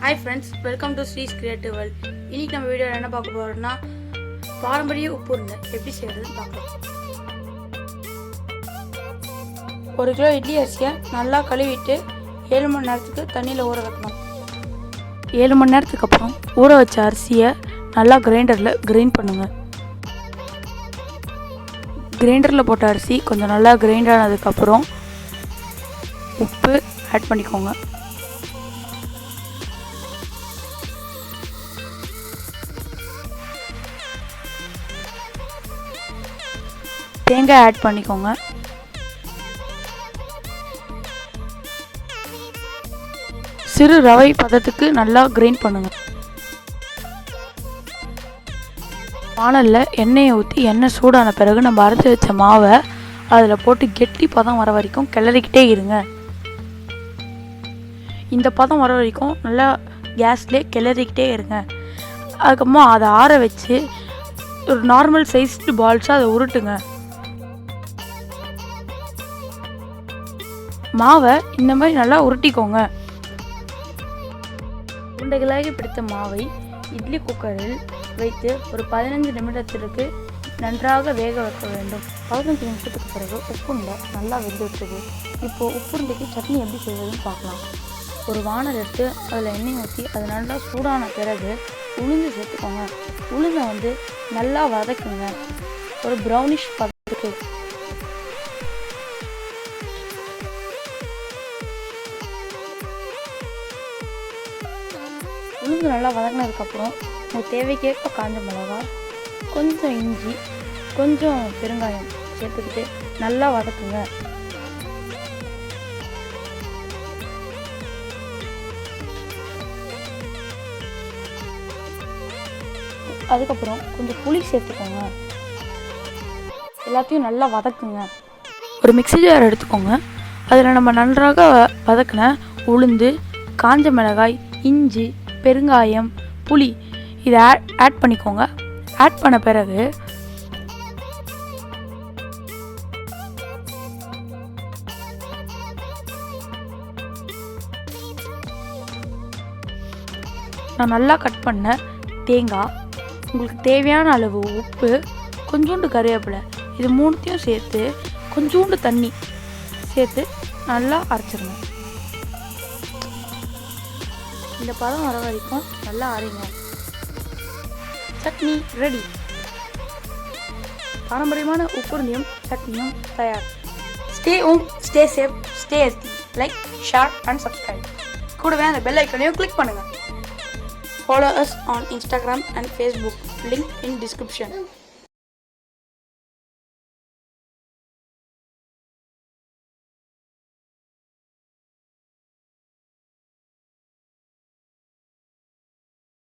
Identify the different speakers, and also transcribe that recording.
Speaker 1: Hi friends, welcome to Sri's Creative World. இன்னைக்கு நம்ம வீடியோல என்ன பார்க்க போறோம்னா பாரம்பரிய உப்பு உருண்டை எப்படி செய்யறதுன்னு பார்க்கலாம். 1 கிலோ இட்லி அரிசியை நல்லா கழுவிட்டு 7 மணி நேரத்துக்கு தண்ணியில் ஊற வைக்கணும். 7 மணி நேரத்துக்கு அப்புறம் ஊற வச்ச அரிசியை நல்லா கிரைண்டரில் கிரைண்ட் பண்ணுங்க. கிரைண்டரில் போட்ட அரிசி கொஞ்சம் நல்லா கிரைண்ட் ஆனதுக்கப்புறம் உப்பு ஆட் பண்ணிக்கோங்க. தேங்காய் ஆட் பண்ணிக்கோங்க. சிறு ரவை பதத்துக்கு நல்லா கிரைண்ட் பண்ணுங்க. வானல்ல எண்ணெயை ஊற்றி எண்ணெய் சூடான பிறகு நம்ம அரைச்சி வச்ச மாவை அதில் போட்டு கெட்டி பதம் வர வரைக்கும் கிளறிக்கிட்டே இருங்க. இந்த பதம் வர வரைக்கும் நல்லா கேஸ்லேயே கிளறிக்கிட்டே இருங்க. அதுக்கப்புறமா அதை ஆற வச்சு ஒரு நார்மல் சைஸ்டு பால்ஸாக அதை உருட்டுங்க. மாவை இந்த மாதிரி நல்லா உருட்டிக்கோங்க. உருண்டைகளாகி பிடித்த மாவை இட்லி குக்கரில் வைத்து ஒரு 15 நிமிடத்திற்கு நன்றாக வேக வைக்க வேண்டும். 15 நிமிஷத்துக்கு பிறகு உப்புருண்டை நல்லா வெந்துவிட்டது. இப்போது உப்புருண்டைக்கு சட்னி எப்படி செய்வதுன்னு பார்க்கலாம். ஒரு வானல் எடுத்து அதில் எண்ணெய் ஊற்றி அது நல்லா சூடான பிறகு உளுந்து சேர்த்துக்கோங்க. உளுந்தை நல்லா வதக்குங்க. ஒரு ப்ரௌனிஷ் பதத்துக்கு உளுந்து நல்லா வதங்கினதுக்கப்புறம் உங்கள் தேவைக்கேற்ப காஞ்ச மிளகாய், கொஞ்சம் இஞ்சி, கொஞ்சம் பெருங்காயம் சேர்த்துக்கிட்டு நல்லா வதக்குங்க. அதுக்கப்புறம் கொஞ்சம் புளி சேர்த்துக்கோங்க. எல்லாத்தையும் நல்லா வதக்குங்க. ஒரு மிக்ஸி ஜார் எடுத்துக்கோங்க. அதில் நம்ம நன்றாக வதக்கின உளுந்து, காஞ்ச மிளகாய், இஞ்சி, பெருங்காயம், புளி இதை ஆட் பண்ணிக்கோங்க. ஆட் பண்ண பிறகு நான் நல்லா கட் பண்ண தேங்காய், உங்களுக்கு தேவையான அளவு உப்பு, கொஞ்சோண்டு கருவேப்பிலை, இது மூணுத்தையும் சேர்த்து கொஞ்சோண்டு தண்ணி சேர்த்து நல்லா அரைச்சிடணும். இந்த பதம் வர வரைக்கும் நல்லா அரைங்க. சட்னி ரெடி. பாரம்பரியமான உப்புருண்டையும் சட்னியும் தயார். Stay home, stay safe, stay healthy. Like, share and subscribe. கூடவே அந்த பெல் ஐக்கனையும் கிளிக் பண்ணுங்கள். Follow us on Instagram and Facebook. Link in description.